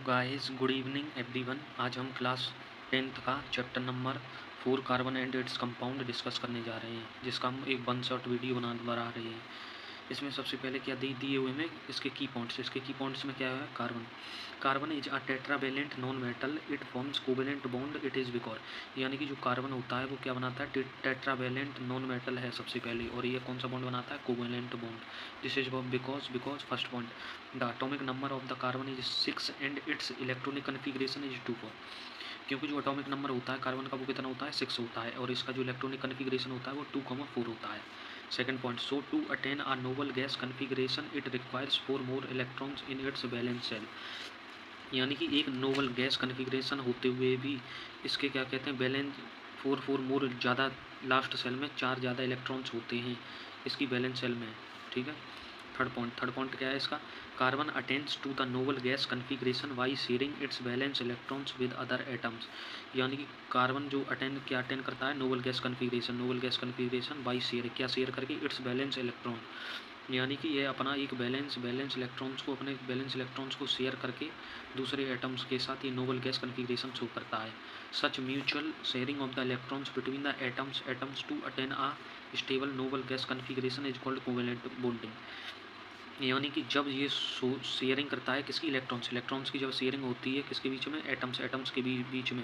Guys, good evening everyone. आज हम class 10th का chapter number 4 carbon and its compound discuss करने जा रहे हैं, जिसका हम एक वन शॉट वीडियो बना रहे हैं। इसमें सबसे पहले क्या दिए हुए हैं इसके की पॉइंट्स। इसके की पॉइंट्स में क्या है? Carbon carbon is a tetravalent non metal, it forms covalent bond, it is बिकॉर। यानी कि जो कार्बन होता है वो क्या बनाता है? टेट्रावेलेंट नॉन मेटल है सबसे पहले, और ये कौन सा बॉन्ड बनाता है? Covalent bond. This is because first point, the atomic number of the carbon is 6 and it's electronic configuration is 2 4। क्योंकि जो एटॉमिक नंबर होता है कार्बन का वो कितना होता है? 6 होता है, और इसका जो इलेक्ट्रॉनिक कन्फिग्रेशन होता है वो 2,4 होता है। Second point, so to attain a noble gas configuration it requires 4 more electrons in its valence shell. यानी कि एक नोबल गैस कन्फिग्रेशन होते हुए भी इसके क्या कहते हैं? बैलेंस 4 मोर ज़्यादा, लास्ट सेल में 4 ज़्यादा इलेक्ट्रॉन्स होते हैं इसकी बैलेंस सेल में। ठीक है। थर्ड पॉइंट क्या है इसका? Carbon attends to the noble gas configuration by sharing its balance electrons with other atoms. यानी कि कार्बन जो अटेंड करता है noble gas configuration by share, क्या शेयर करके? Its balance electron. यानी कि यह अपना एक बैलेंस इलेक्ट्रॉन्स को, अपने बैलेंस इलेक्ट्रॉन्स को शेयर करके दूसरे एटम्स के साथ ये नोबल गैस कन्फिग्रेशन शो करता है। Such mutual sharing of the electrons between the atoms to attain a stable noble gas configuration is called covalent bonding. यानी कि जब ये शेयरिंग करता है किसकी? इलेक्ट्रॉन्स की जब शेयरिंग होती है किसके बीच में? एटम्स के बीच में,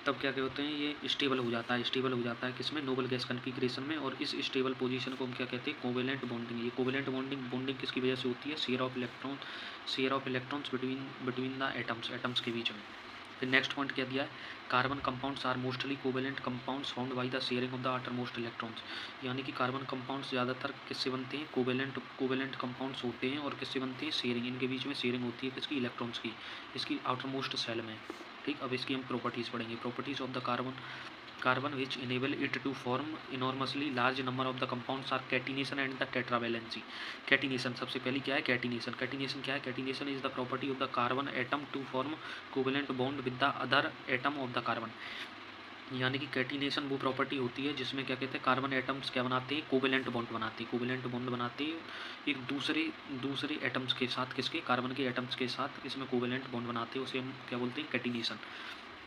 तब क्या कहते हैं? ये स्टेबल हो जाता है किसमें? नोबल गैस कन्फिग्रेशन में। और इस स्टेबल पोजीशन को हम क्या कहते हैं? Covalent bonding. ये कोवेलेंट बॉन्डिंग किसकी वजह से होती है? Share of electrons between the atoms के बीच में। फिर नेक्स्ट पॉइंट क्या दिया है? Carbon compounds are mostly covalent compounds found by the sharing of the outermost electrons. यानी कि कार्बन कंपाउंड्स ज़्यादातर किससे बनते हैं? कोवेलेंट कंपाउंड्स होते हैं, और किससे बनते हैं? शेयरिंग, इनके बीच में शेयरिंग होती है किसकी? इलेक्ट्रॉन्स की, इसकी आउटरमोस्ट सेल में। ठीक, अब इसकी हम प्रॉपर्टीज़ पढ़ेंगे। Properties of the carbon which enable it to form enormously large number of the compounds are catenation and the tetravalency. Catenation सबसे पहले क्या है? कैटिनेशन क्या है? Catenation is the property of the carbon atom to form covalent bond with the other atom of the carbon. यानी कि catenation वो property होती है जिसमें क्या कहते हैं? कार्बन एटम्स क्या बनाते हैं? कोवेलेंट बॉन्ड बनाते हैं एक दूसरे एटम्स के साथ। किसके? कार्बन के एटम्स के साथ इसमें कोवेलेंट बॉन्ड बनाते हैं, उसे हम क्या बोलते हैं? कैटिनेशन।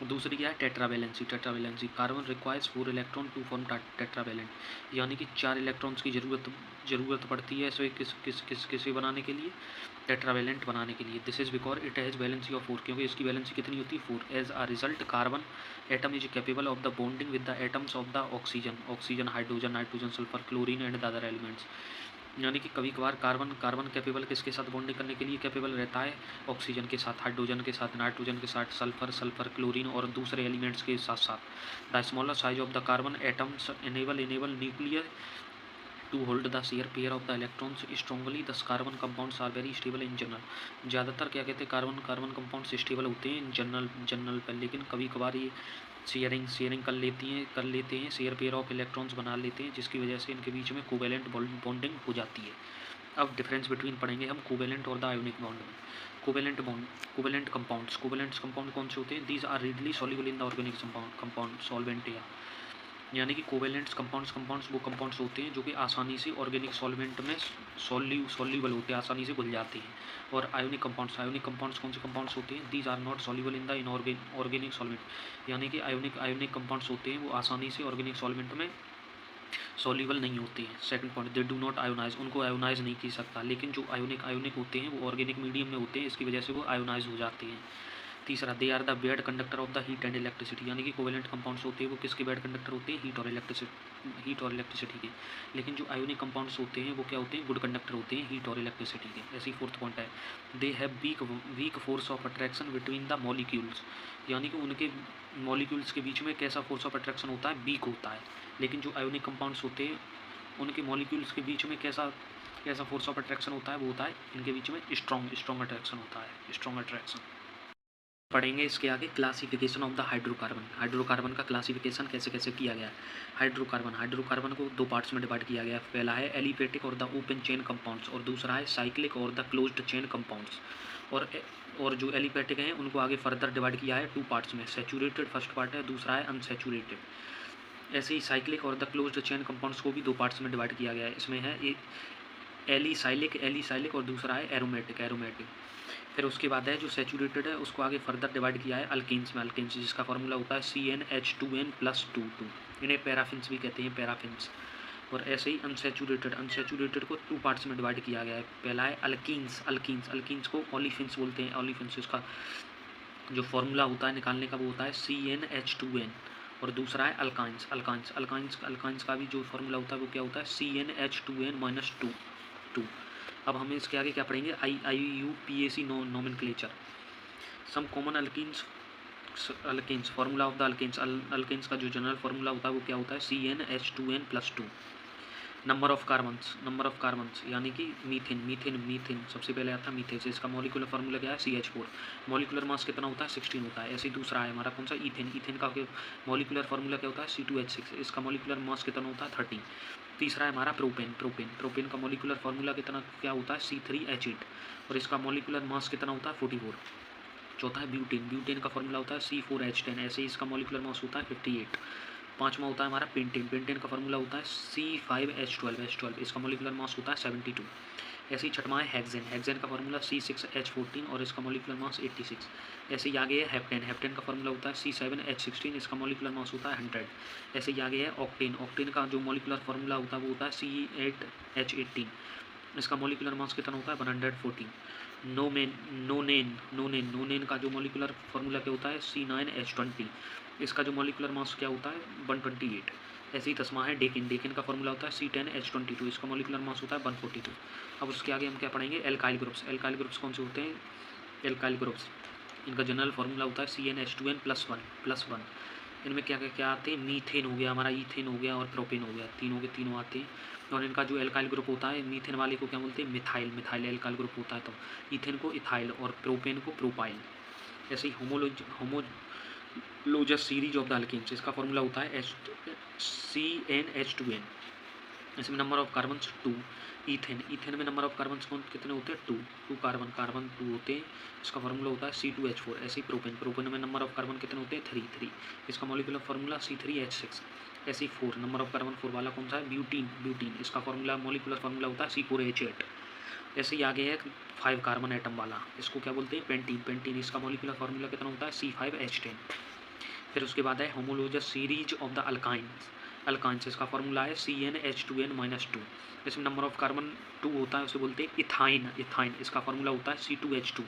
दूसरी क्या है? Tetravalency. Carbon requires 4 electron to form tetravalent. यानी कि 4 इलेक्ट्रॉन्स की जरूरत पड़ती है इसे किसे बनाने के लिए? टेट्रावेलेंट बनाने के लिए। This is because it has valency of 4, क्योंकि इसकी वैलेंसी कितनी होती है? 4। As a result carbon atom is capable of the bonding with the atoms of the oxygen, hydrogen, nitrogen, sulphur, chlorine and the other elements. यानी कि कभी कभार carbon capable किसके साथ बॉन्डिंग करने के लिए कैपेबल रहता है? ऑक्सीजन के साथ, हाइड्रोजन के साथ, नाइट्रोजन के साथ, सल्फर, क्लोरीन और दूसरे एलिमेंट्स के साथ साथ। The smaller size of the carbon atoms enable nuclear to hold the shared pair of the electrons strongly, thus carbon compounds are very stable in general. ज़्यादातर क्या कहते हैं? कार्बन कंपाउंड्स स्टेबल होते हैं इन जनरल पर, लेकिन कभी कभार ये शेयरिंग कर लेते हैं, शेयर पेयर ऑफ इलेक्ट्रॉन्स बना लेते हैं, जिसकी वजह से इनके बीच में कोवेलेंट बॉन्डिंग हो जाती है। अब डिफरेंस बिटवीन पढ़ेंगे हम कोवेलेंट और द आयोनिक बॉन्ड में। कोवेलेंट कंपाउंड कौन से होते हैं? These are readily soluble in the organic compound solvent. यानी कि कोवेलेंट्स कंपाउंड्स वो कंपाउंड्स होते हैं जो कि आसानी से ऑर्गेनिक सॉल्वेंट में सॉल्यूबल होते हैं, आसानी से घुल जाते हैं। और आयोनिक कंपाउंड्स कौन से कंपाउंड्स होते हैं? These are not soluble in the organic solvent. यानी कि आयोनिक कंपाउंड्स होते हैं वो आसानी से ऑर्गेनिक सॉल्वेंट में सॉल्युबल नहीं होते हैं। Second point, they do not ionise, उनको आयोनाइज नहीं की सकता। लेकिन जो आयोनिक होते हैं वो ऑर्गेनिक मीडियम में होते हैं, इसकी वजह से वो आयोनाइज हो जाते हैं। तीसरा, they are the bad conductor of the heat and electricity. यानी कि कोवेलेंट कंपाउंड्स होते हैं वो किसके बेड कंडक्टर होते हैं? हीट और इलेक्ट्रिसिटी के। लेकिन जो आयोनिक कंपाउंड्स होते हैं वो क्या होते हैं? गुड कंडक्टर होते हैं हीट और इलेक्ट्रिसिटी के। ऐसे ही फोर्थ पॉइंट है, they have weak force of attraction between the molecules. यानी कि उनके मॉलिक्यूल्स के बीच में कैसा फोर्स ऑफ अट्रैक्शन होता है? वीक होता है। लेकिन जो आयोनिक कंपाउंड्स होते हैं उनके मॉलिक्यूल्स के बीच में कैसा फोर्स ऑफ अट्रैक्शन होता है? वो होता है इनके बीच में स्ट्रॉन्ग अट्रैक्शन होता है, स्ट्रॉन्ग अट्रैक्शन। पढ़ेंगे इसके आगे क्लासिफिकेशन ऑफ द हाइड्रोकार्बन का क्लासिफिकेशन कैसे कैसे किया गया है। हाइड्रोकार्बन को 2 पार्ट्स में डिवाइड किया गया है। पहला है एलिफेटिक और द ओपन चेन कंपाउंड्स, और दूसरा है साइक्लिक और द क्लोज्ड चेन कंपाउंड्स। और जो एलिफेटिक हैं उनको आगे फर्दर डिवाइड किया है 2 पार्ट्स में। सैचुरेटेड फर्स्ट पार्ट है, दूसरा है अनसैचुरेटेड। ऐसे ही साइक्लिक और द क्लोज्ड चेन कंपाउंड्स को भी 2 पार्ट्स में डिवाइड किया गया है। इसमें है एलिसाइलिक और दूसरा है एरोमेटिक। फिर उसके बाद है जो सैचुरेटेड है उसको आगे फर्दर डिवाइड किया है अल्केन्स में, अल्केन्स जिसका फॉर्मूला होता है CnH2n+2 इन्हें पैराफिन्स भी कहते हैं, पैराफिन्स। और ऐसे ही अनसैचुरेटेड, अनसैचुरेटेड को 2 पार्ट्स में डिवाइड किया गया है। पहला है अल्कीन्स, अल्कीन्स अल्कीन्स को ओलिफिन्स बोलते हैं, ओलिफिन्स इसका जो फॉर्मूला होता है निकालने का वो होता है CnH2n। और दूसरा है अल्काइंस, अल्काइंस अल्काइंस अल्काइंस का भी जो फॉर्मूला होता है वो क्या होता है CnH2n-2। अब हमें इसके आगे क्या पढ़ेंगे, IUPAC nomenclature, some common alkenes, alkanes, formula of the alkanes, alkanes का जो जनरल फॉर्मूला होता है वो क्या होता है CnH2n+2। नंबर ऑफ कार्बन्स यानी कि मीथेन, मीथेन मीथेन सबसे पहले आता है मीथेन से, इसका मॉलिक्यूलर फार्मूला क्या है CH4, मॉलिक्यूलर मास कितना होता है 16 होता है। ऐसे ही दूसरा है हमारा कौन सा, ईथेन, ईथेन का मॉलिक्यूलर फार्मूला क्या होता है C2H6, इसका मॉलिक्यूलर मास कितना होता है 30। तीसरा है हमारा प्रोपेन, प्रोपेन का मॉलिक्यूलर फार्मूला कितना क्या होता है C3H8 और इसका मॉलिक्यूलर मास कितना होता है 44। चौथा है ब्यूटेन, ब्यूटेन का फॉर्मूला होता है C4H10, ऐसे ही इसका मॉलिक्यूलर मास होता है 58। पाँचवा होता है हमारा पेंटेन, पेंटेन का फॉर्मूला होता है C5H12, इसका मॉलिक्यूलर मास होता है 72। ऐसे ही छठवां है हेक्सेन, हेक्सेन का फॉर्मूला C6H14 और इसका मॉलिक्यूलर मास 86। ऐसे ही आगे है हेप्टेन, हेप्टेन का फॉर्मूला होता है C7H16, इसका मॉलिक्यूलर मास होता है 100। ऐसे ही आगे है ऑक्टेन, ऑक्टेन का जो मॉलिक्यूलर फॉर्मूला होता है वो होता है C8H18, इसका मॉलिक्यूलर मास कितना होता है 114। नोनेन का जो मॉलिक्यूलर फार्मूला क्या होता है C9H20, इसका जो मॉलिक्यूलर मास क्या होता है 128। ऐसे ही 10वां है डेकिन, डेकिन का फॉर्मूला होता है C10H22, इसका मॉलिक्यूलर मास होता है 142। अब उसके आगे हम क्या पढ़ेंगे, एल्काइल ग्रुप्स, एल्काइल ग्रुप्स कौन से होते हैं, एल्काइल ग्रुप्स इनका जनरल फार्मूला होता है CnH2n+1। इनमें क्या क्या क्या आते हैं, मीथेन हो गया हमारा, ईथेन हो गया और प्रोपेन हो गया, तीनों के तीनों आते हैं। और इनका जो एल्काइल ग्रुप होता है, मीथेन वाले को क्या बोलते हैं मिथाइल, मिथाइल एल्काइल ग्रुप होता है, तो ईथेन को इथाइल और प्रोपेन को प्रोपाइल। ऐसे ही होमोलोजस सीरीज ऑफ द अल्केन्स, इसका फॉर्मूला होता है CnH2n, इसमें number of carbons 2। Ethane, ethane में नंबर ऑफ कार्बन्स कितने होते हैं 2 कार्बन, कार्बन 2 होते हैं, इसका फॉर्मूला होता है C2H4। ऐसे ही प्रोपेन, प्रोपेन में नंबर ऑफ कार्बन कितने होते हैं 3, इसका मॉलिक्यूलर फार्मूला C3H6। ऐसे ही 4 नंबर ऑफ कार्बन 4 वाला कौन सा है ब्यूटीन, ब्यूटीन इसका फॉर्मूला मॉलिक्यूलर फार्मूला होता है C4H8। ऐसे ही आगे है 5 कार्बन एटम वाला, इसको क्या बोलते हैं पेंटीन, पेंटीन इसका मॉलिक्यूलर फार्मूला कितना होता है C5H10। फिर उसके बाद है homologous series of the alkynes, alkynes इसका फॉर्मूला है CnH2n-2, इसमें नंबर ऑफ कार्बन 2 होता है, उसे बोलते हैं इथाइन, इथाइन इसका फॉर्मूला होता है C2H2।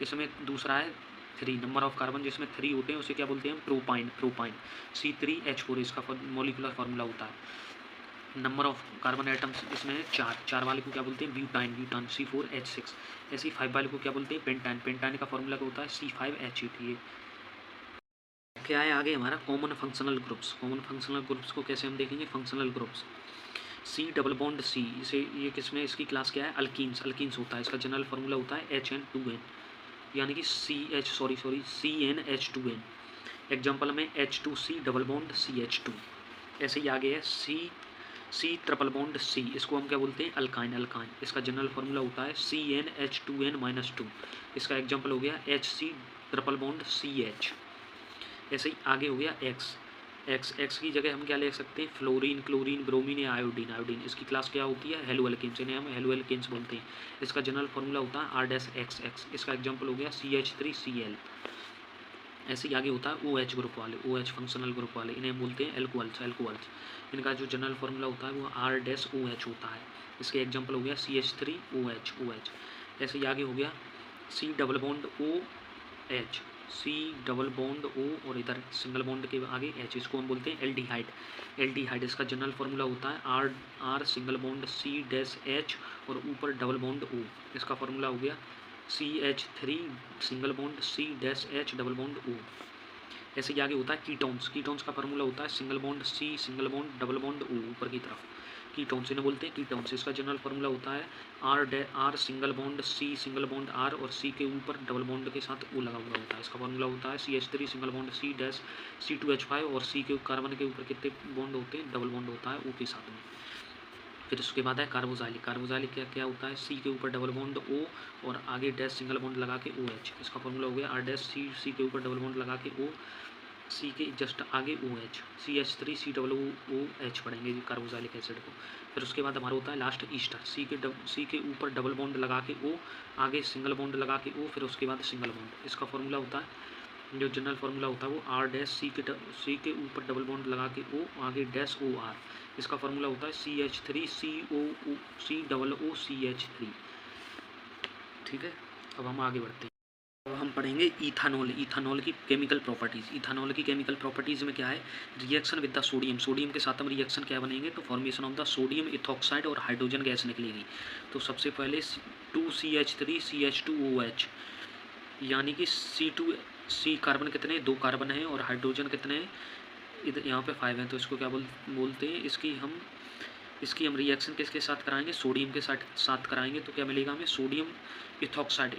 इसमें दूसरा है 3 नंबर ऑफ कार्बन जिसमें 3 होते हैं उसे क्या बोलते हैं प्रोपाइन, प्रोपाइन C3H4 इसका मॉलिक्यूलर फार्मूला होता है। नंबर ऑफ कार्बन एटम्स इसमें 4 वाले को क्या बोलते हैं ब्यूटाइन, ब्यूटान C4H6। ऐसे ही 5 वाले को क्या बोलते हैं पेंटाइन, पेंटाइन का फॉर्मूला क्या होता है C5H8। ये क्या है आगे हमारा common functional groups, common functional groups को कैसे हम देखेंगे, फंक्शनल ग्रुप्स C+C, इसे ये किसमें इसकी क्लास क्या है अल्कीन्स, अल्कीन्स होता है, इसका जनरल फार्मूला होता है HN2N यानी कि CnH2n। एग्जाम्पल में H2C+CH2। ऐसे ही आगे है C++C, इसको हम क्या बोलते हैं अल्काइन, अल्काइन इसका जनरल फार्मूला होता है CnH2n-2, इसका एग्जाम्पल हो गया HC++CH। ऐसे ही आगे हो गया एक्स की जगह हम क्या ले सकते हैं फ्लोरीन, क्लोरीन, ब्रोमीन या आयोडीन, आयोडीन इसकी क्लास क्या होती है हेलो एल्केन्स, इन्हें हम हेलो एल्केन्स बोलते हैं, इसका जनरल फार्मूला होता है R-XX, इसका एग्जाम्पल हो गया CH3Cl। ऐसे ही आगे होता है OH ग्रुप वाले, OH फंक्शनल ग्रुप वाले, इन्हें बोलते हैं एल्कोहल्स, एल्कोहल्स इनका जो जनरल फार्मूला होता है वो R-OH होता है, इसके एग्जाम्पल हो गया CH3OH, OH। ऐसे ही आगे हो गया C++OH, C++O और इधर सिंगल बॉन्ड के आगे H, इसको हम बोलते हैं एल्डिहाइड, एल्डिहाइड इसका जनरल फार्मूला होता है R सिंगल बॉन्ड C-H और ऊपर डबल बॉन्ड O, इसका फार्मूला हो गया CH3 single bond C-H double bond O। ऐसे ही आगे होता है कीटोन्स, कीटोन्स का फार्मूला होता है single bond C single bond double bond O ऊपर की तरफ, कीटोन्स इन्हें बोलते हैं कीटोन्स, इसका जनरल फार्मूला होता है R single bond C single bond R और C के ऊपर डबल बॉन्ड के साथ O लगा हुआ होता है, इसका फार्मूला होता है CH3 सिंगल बॉन्ड C-C2H5 और C के कार्बन के ऊपर कितने बॉन्ड होते हैं डबल बॉन्ड होता है O के साथ में। फिर उसके बाद है कार्बोजाइलिक, कार्बोजाइलिक क्या क्या होता है C के ऊपर डबल बॉन्ड O और आगे डैश सिंगल बॉन्ड लगा के OH, इसका फार्मूला हो गया R-C, C के ऊपर डबल बॉन्ड लगा के O सी के जस्ट आगे OH, CH3 COOH पढ़ेंगे जी कार्बोक्सिलिक एसिड को। फिर उसके बाद हमारा होता है लास्ट ईस्टर, सी के ऊपर डबल बॉन्ड लगा के O, आगे सिंगल बॉन्ड लगा के O, फिर उसके बाद सिंगल बॉन्ड। इसका फॉर्मूला होता है, जो जनरल फार्मूला होता है वो R डैश सी के ऊपर डबल बॉन्ड लगा के O, आगे डैश OR। इसका फार्मूला होता है CH3 COOCH3। ठीक है, अब हम आगे बढ़ते हैं। अब हम पढ़ेंगे इथानॉल। इथानॉल की केमिकल प्रॉपर्टीज़। इथानॉल की केमिकल प्रॉपर्टीज़ में क्या है, reaction with the sodium, sodium के साथ हम रिएक्शन क्या बनेंगे, तो formation of the sodium ethoxide और हाइड्रोजन गैस निकलेगी। तो सबसे पहले 2CH3 CH2OH, यानी कि C कार्बन कितने, 2 कार्बन हैं, और हाइड्रोजन कितने हैं, इधर यहाँ पे 5 हैं। तो इसको क्या बोलते हैं, इसकी हम रिएक्शन किसके साथ कराएंगे, सोडियम के साथ कराएंगे। तो क्या मिलेगा हमें, सोडियम इथॉक्साइड,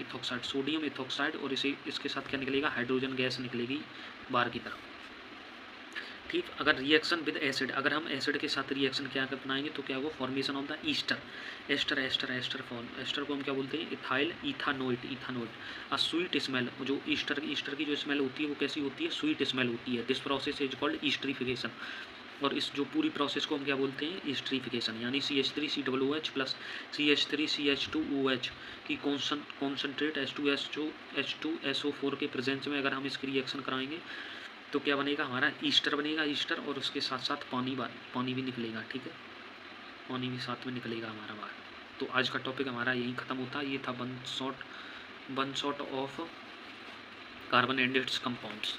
सोडियम इथॉक्साइड, और इसके साथ क्या निकलेगा, हाइड्रोजन गैस निकलेगी बाहर की तरफ। ठीक, अगर रिएक्शन विद एसिड, अगर हम एसिड के साथ रिएक्शन क्या बनाएंगे तो क्या होगा, formation of the ester. Ester को हम क्या बोलते हैं, ethyl ethanoate. A sweet smell, जो ईस्टर की जो स्मेल होती है वो कैसी होती है, स्वीट स्मेल होती है। This process is called esterification. और इस जो पूरी प्रोसेस को हम क्या बोलते हैं, ईस्टरीफिकेशन। यानी CH3 COOH plus CH3 CH2OH की कॉन्सनट्रेट H2SO4 के प्रेजेंस में अगर हम इसकी रिएक्शन कराएंगे तो क्या बनेगा, हमारा ईस्टर बनेगा, ईस्टर, और उसके साथ साथ पानी भी निकलेगा। ठीक है, पानी भी साथ में निकलेगा हमारा बाहर। तो आज का टॉपिक हमारा यहीं ख़त्म होता है। ये था one shot of carbon and it's compounds.